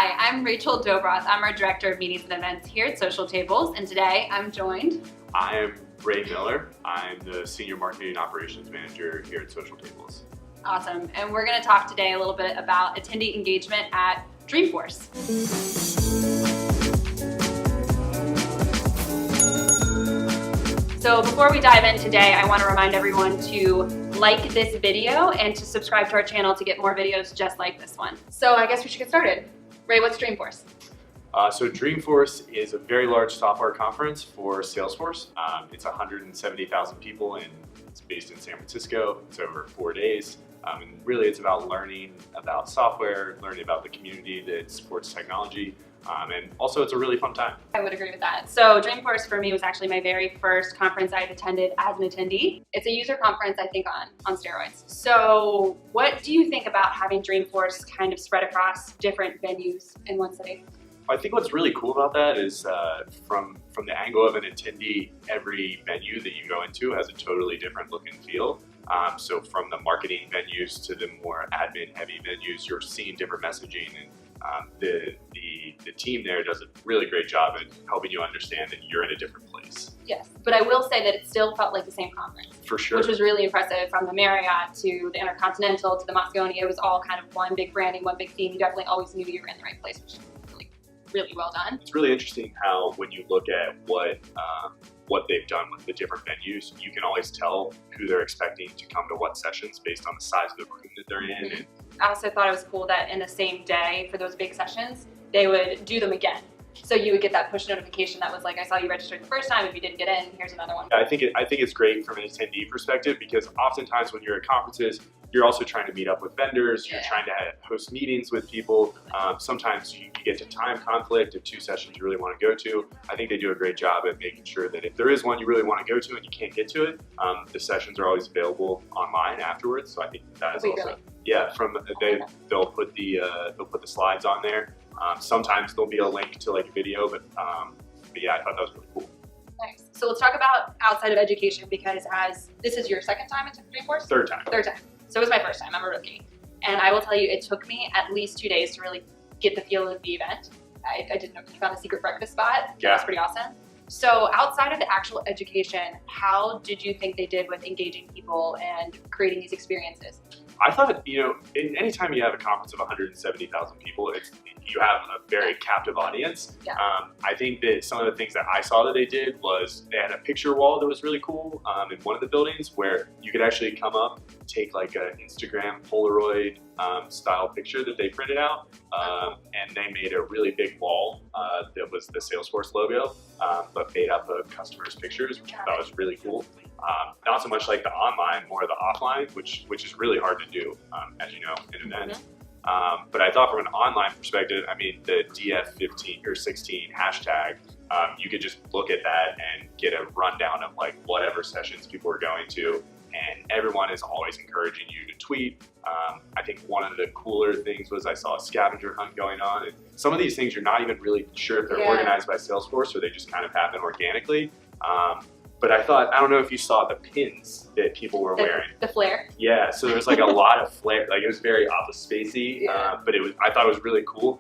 Hi, I'm Rachel Dobroth. I'm our Director of Meetings and Events here at Social Tables, and today I'm joined. I am Ray Miller. I'm the Senior Marketing Operations Manager here at Social Tables. Awesome, and we're going to talk today a little bit about attendee engagement at Dreamforce. So before we dive in today, I want to remind everyone to like this video and to subscribe to our channel to get more videos just like this one. So I guess we should get started. Ray, what's Dreamforce? So Dreamforce is a very large software conference for Salesforce. It's 170,000 people and it's based in San Francisco. It's over 4 days. And really it's about learning about software, learning about the community that supports technology. And also it's a really fun time. I would agree with that. So Dreamforce for me was actually my very first conference I've attended as an attendee. It's a user conference, I think, on steroids. So what do you think about having Dreamforce kind of spread across different venues in one city? I think what's really cool about that is from the angle of an attendee, every venue that you go into has a totally different look and feel. So from the marketing venues to the more admin heavy venues, you're seeing different messaging, and the team there does a really great job at helping you understand that you're in a different place. Yes, but I will say that it still felt like the same conference. For sure. Which was really impressive, from the Marriott to the Intercontinental to the Moscone. It was all kind of one big branding, one big theme. You definitely always knew you were in the right place, which is really well done. It's really interesting how when you look at what they've done with the different venues, you can always tell who they're expecting to come to what sessions based on the size of the room that they're in. Mm-hmm. I also thought it was cool that in the same day for those big sessions, they would do them again. So you would get that push notification that was like, I saw you registered the first time, if you didn't get in, here's another one. I think it's great from an attendee perspective, because oftentimes when you're at conferences, you're also trying to meet up with vendors, you're trying to host meetings with people. Sometimes you get to time conflict of 2 sessions you really want to go to. I think they do a great job at making sure that if there is one you really want to go to and you can't get to it, the sessions are always available online afterwards. So I think that is also, yeah, they'll put the slides on there. Sometimes there'll be a link to like a video, but yeah, I thought that was really cool. Nice. So let's talk about outside of education, because this is your second time at Dreamforce? Third time. So it was my first time. I'm a rookie. And I will tell you, it took me at least 2 days to really get the feel of the event. I didn't know you found a secret breakfast spot. Yeah. That was pretty awesome. So outside of the actual education, how did you think they did with engaging people and creating these experiences? I thought, anytime you have a conference of 170,000 people, you have a very captive audience. Yeah. I think that some of the things that I saw that they did was they had a picture wall that was really cool in one of the buildings, where you could actually come up, take like an Instagram Polaroid style picture that they printed out, and they made a really big wall that was the Salesforce logo, but made up of customers' pictures, which I thought was really cool. Not so much like the online, more the offline, which is really hard to do, as you know, in events. Mm-hmm. But I thought from an online perspective, I mean, the DF15 or 16 hashtag, you could just look at that and get a rundown of like whatever sessions people were going to, and everyone is always encouraging you to tweet. I think one of the cooler things was I saw a scavenger hunt going on, and some of these things you're not even really sure if they're organized by Salesforce or they just kind of happen organically. But I don't know if you saw the pins that people were wearing. The flare? Yeah, so there was like a lot of flare, like it was very office spacey, but I thought it was really cool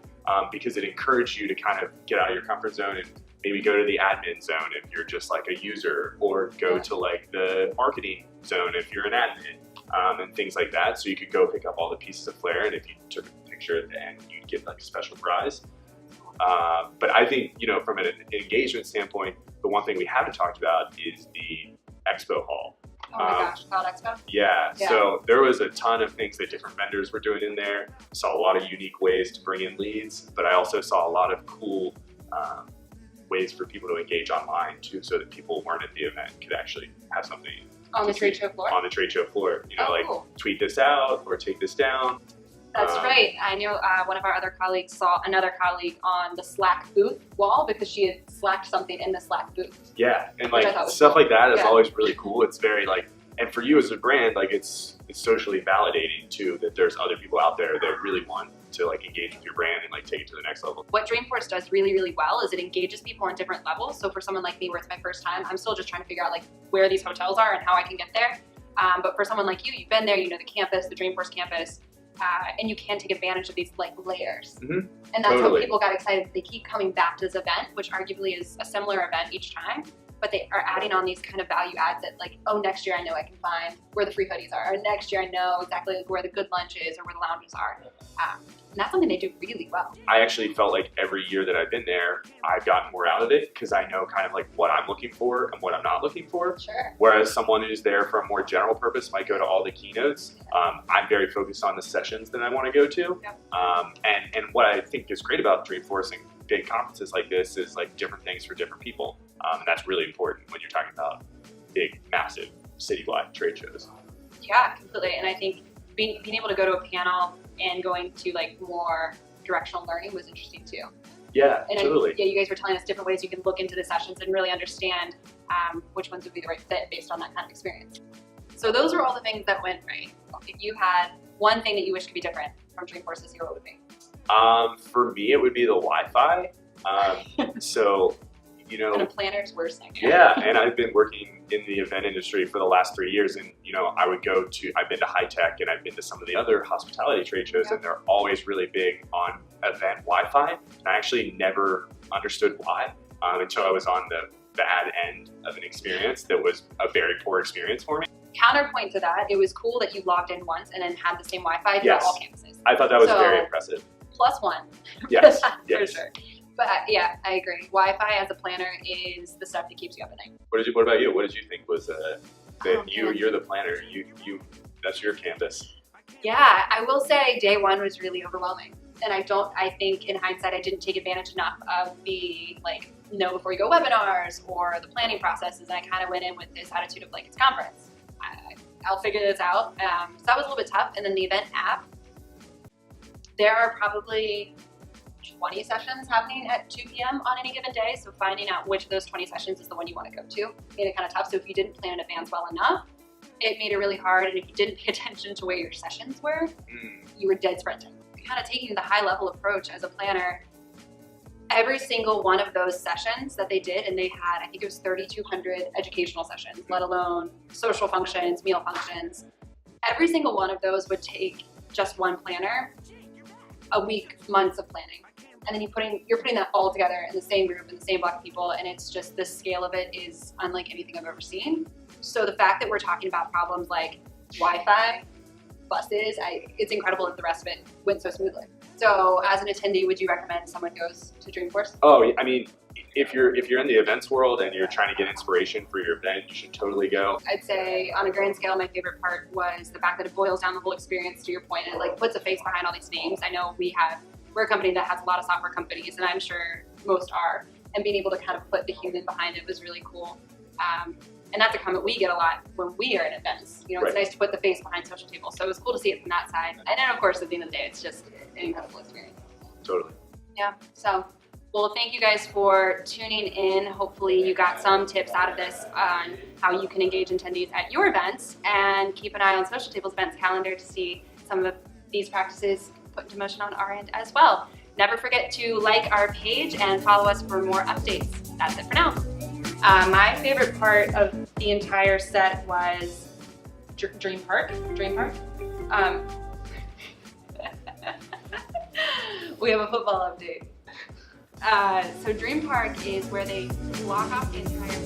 because it encouraged you to kind of get out of your comfort zone and maybe go to the admin zone if you're just like a user, or go to like the marketing zone if you're an admin, and things like that. So you could go pick up all the pieces of flare, and if you took a picture at the end, you'd get like a special prize. But I think, from an engagement standpoint, the one thing we haven't talked about is the Expo hall. Oh my gosh, Cloud Expo? Yeah, so there was a ton of things that different vendors were doing in there. Saw a lot of unique ways to bring in leads, but I also saw a lot of cool ways for people to engage online too, so that people who weren't at the event could actually have something on the trade show floor? On the trade show floor, cool. Tweet this out or take this down. That's right. I know one of our other colleagues saw another colleague on the Slack booth wall because she had slacked something in the Slack booth. Yeah, and like stuff like that is always really cool. It's very and for you as a brand, like it's socially validating too, that there's other people out there that really want to like engage with your brand and like take it to the next level. What Dreamforce does really, really well is it engages people on different levels. So for someone like me, where it's my first time, I'm still just trying to figure out like where these hotels are and how I can get there. But for someone like you, you've been there, you know the campus, the Dreamforce campus. and you can take advantage of these like layers. Mhm. And that's Totally. how people got excited. They keep coming back to this event, which arguably is a similar event each time, but they are adding on these kind of value adds that like, oh, next year I know I can find where the free hoodies are, or next year I know exactly where the good lunch is or where the lounges are. And that's something they do really well. I actually felt like every year that I've been there, I've gotten more out of it because I know kind of like what I'm looking for and what I'm not looking for. Sure. Whereas someone who's there for a more general purpose might go to all the keynotes. I'm very focused on the sessions that I want to go to. Yep. And what I think is great about Dreamforce and big conferences like this is like different things for different people. And that's really important when you're talking about big, massive, citywide trade shows. Yeah, completely. And I think being able to go to a panel and going to like more directional learning was interesting too. Yeah, And totally. you guys were telling us different ways you can look into the sessions and really understand which ones would be the right fit based on that kind of experience. So those are all the things that went right. If you had one thing that you wish could be different from Dreamforce this year, what would it be? For me, it would be the Wi-Fi. So, you know, And a planner's worst nightmare. yeah, and I've been working in the event industry for the last 3 years, and you know, I've been to high tech, and I've been to some of the other hospitality trade shows, Yeah. and they're always really big on event Wi-Fi. And I actually never understood why until I was on the bad end of an experience that was a very poor experience for me. Counterpoint to that, it was cool that you logged in once and then had the same Wi-Fi throughout Yes. all campuses. I thought that was So- very impressive. Plus one. Yes, For yes. sure. But yeah, I agree. Wi-Fi as a planner is the stuff that keeps you up at night. What about you? What did you think was that Oh, you? man. You're the planner. That's your campus. Yeah, I will say day one was really overwhelming. And I think in hindsight, I didn't take advantage enough of the like, know before you go webinars or the planning processes. And I kind of went in with this attitude of like, it's conference. I'll figure this out. So that was a little bit tough. And then the event app, there are probably 20 sessions happening at 2 p.m. on any given day. So finding out which of those 20 sessions is the one you want to go to made it kind of tough. So if you didn't plan in advance well enough, it made it really hard. And if you didn't pay attention to where your sessions were, you were dead sprinting. Kind of taking the high level approach as a planner, every single one of those sessions that they did, and they had, I think it was 3,200 educational sessions, let alone social functions, meal functions. Every single one of those would take just one planner a week, months of planning. And then you're putting that all together in the same group, in the same block of people, and it's just, the scale of it is unlike anything I've ever seen. So the fact that we're talking about problems like Wi-Fi, buses, it's incredible that the rest of it went so smoothly. So as an attendee, would you recommend someone goes to Dreamforce? Oh, I mean, if you're in the events world and you're trying to get inspiration for your event, you should totally go. I'd say on a grand scale, my favorite part was the fact that it boils down the whole experience to your point, and it like puts a face behind all these names. I know we're a company that has a lot of software companies, and I'm sure most are, and being able to kind of put the human behind it was really cool. And that's a comment we get a lot when we are at events. You know, it's Right. nice to put the face behind social tables. So it was cool to see it from that side. And then of course, at the end of the day, it's just an incredible experience. Totally. Yeah, so, well, thank you guys for tuning in. Hopefully you got some tips out of this on how you can engage attendees at your events, and keep an eye on Social Tables events calendar to see some of these practices put into motion on our end as well. Never forget to like our page and follow us for more updates. That's it for now. My favorite part of the entire set was Dream Park. We have a football update. So Dream Park is where they block off the entire